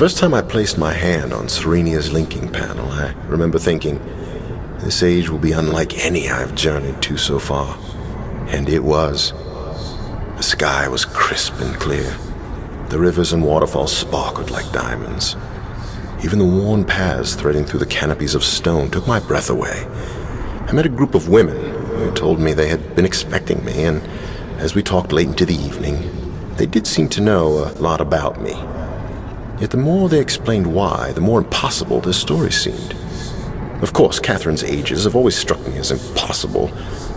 first time I placed my hand on Serenia's linking panel, I remember thinking, this age will be unlike any I've journeyed to so far. And it was. The sky was crisp and clear. The rivers and waterfalls sparkled like diamonds. Even the worn paths threading through the canopies of stone took my breath away. I met a group of women who told me they had been expecting me, and as we talked late into the evening, they did seem to know a lot about me. Yet the more they explained why, the more impossible their story seemed. Of course, Catherine's ages have always struck me as impossible.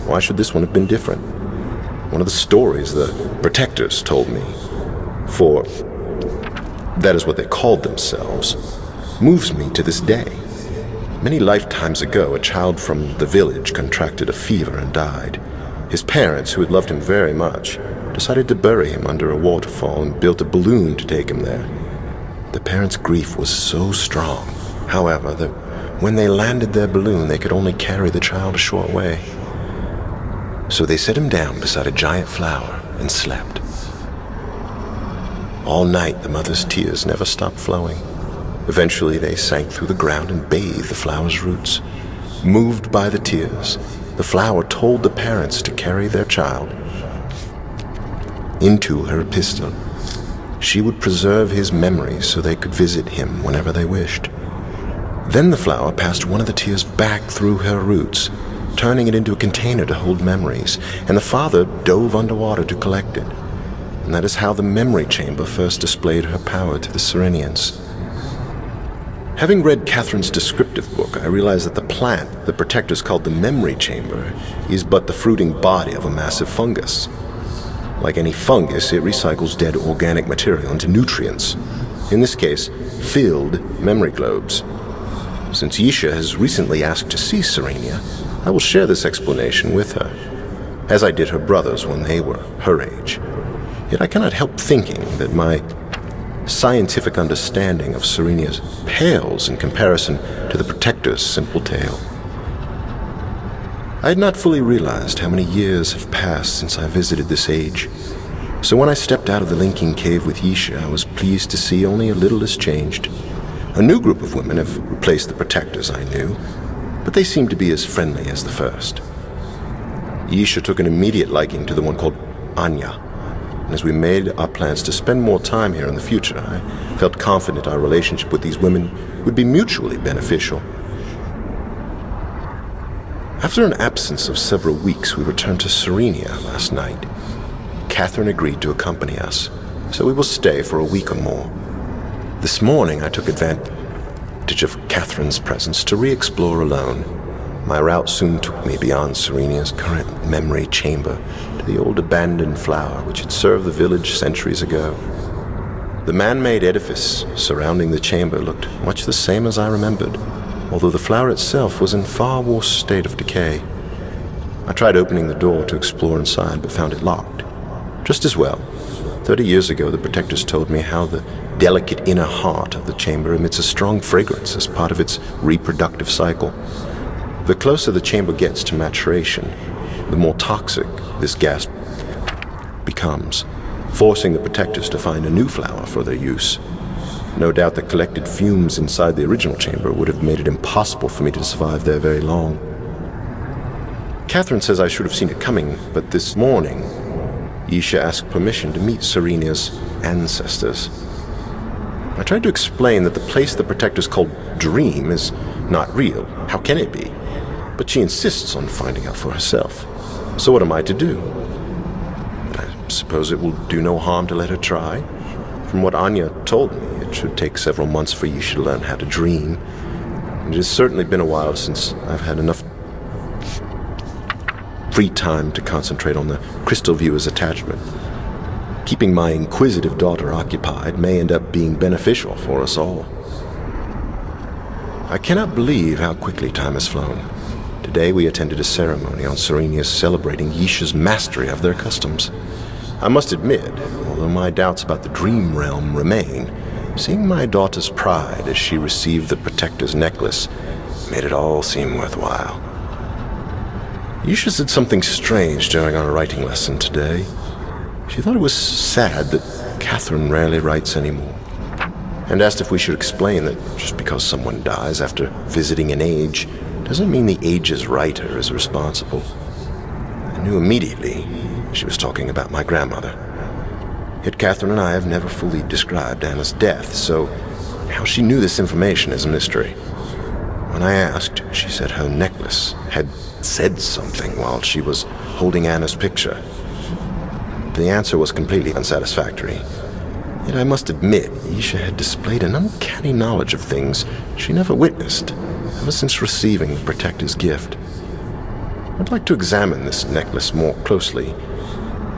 Why should this one have been different? One of the stories the protectors told me, for that is what they called themselves, moves me to this day. Many lifetimes ago, a child from the village contracted a fever and died. His parents, who had loved him very much, decided to bury him under a waterfall and built a balloon to take him there. The parents' grief was so strong, however, that when they landed their balloon, they could only carry the child a short way. So they set him down beside a giant flower and slept. All night, the mother's tears never stopped flowing. Eventually, they sank through the ground and bathed the flower's roots. Moved by the tears, the flower told the parents to carry their child into her epistle. She would preserve his memories so they could visit him whenever they wished. Then the flower passed one of the tears back through her roots, turning it into a container to hold memories, and the father dove underwater to collect it. And that is how the memory chamber first displayed her power to the Serenians. Having read Catherine's descriptive book, I realized that the plant the protectors called the memory chamber is but the fruiting body of a massive fungus. Like any fungus, it recycles dead organic material into nutrients, in this case, filled memory globes. Since Yisha has recently asked to see Serenia, I will share this explanation with her, as I did her brothers when they were her age. Yet I cannot help thinking that my scientific understanding of Serenia's pales in comparison to the protector's simple tale. I had not fully realized how many years have passed since I visited this age, so when I stepped out of the linking cave with Yisha, I was pleased to see only a little has changed. A new group of women have replaced the protectors I knew, but they seemed to be as friendly as the first. Yisha took an immediate liking to the one called Anya, and as we made our plans to spend more time here in the future, I felt confident our relationship with these women would be mutually beneficial. After an absence of several weeks, we returned to Serenia last night. Catherine agreed to accompany us, so we will stay for a week or more. This morning, I took advantage of Catherine's presence to re-explore alone. My route soon took me beyond Serenia's current memory chamber to the old abandoned flower which had served the village centuries ago. The man-made edifice surrounding the chamber looked much the same as I remembered, although the flower itself was in far worse state of decay. I tried opening the door to explore inside, but found it locked. Just as well. 30 years ago, the protectors told me how the delicate inner heart of the chamber emits a strong fragrance as part of its reproductive cycle. The closer the chamber gets to maturation, the more toxic this gas becomes, forcing the protectors to find a new flower for their use. No doubt the collected fumes inside the original chamber would have made it impossible for me to survive there very long. Catherine says I should have seen it coming, but this morning, Yisha asked permission to meet Serenia's ancestors. I tried to explain that the place the protectors called Dream is not real. How can it be? But she insists on finding out for herself. So what am I to do? I suppose it will do no harm to let her try. From what Anya told me, it should take several months for Yisha to learn how to dream. And it has certainly been a while since I've had enough free time to concentrate on the crystal viewer's attachment. Keeping my inquisitive daughter occupied may end up being beneficial for us all. I cannot believe how quickly time has flown. Today we attended a ceremony on Serenia's celebrating Yisha's mastery of their customs. I must admit, although my doubts about the dream realm remain, seeing my daughter's pride as she received the protector's necklace made it all seem worthwhile. Yisha said something strange during our writing lesson today. She thought it was sad that Catherine rarely writes anymore. and asked if we should explain that just because someone dies after visiting an age doesn't mean the age's writer is responsible. I knew immediately she was talking about my grandmother. Yet Catherine and I have never fully described Anna's death, so how she knew this information is a mystery. When I asked, she said her necklace had said something while she was holding Anna's picture. The answer was completely unsatisfactory. Yet I must admit, Isha had displayed an uncanny knowledge of things she never witnessed ever since receiving the Protector's gift. I'd like to examine this necklace more closely,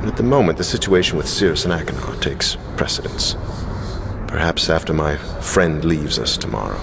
but at the moment the situation with Cirrus and Achenar takes precedence. Perhaps after my friend leaves us tomorrow.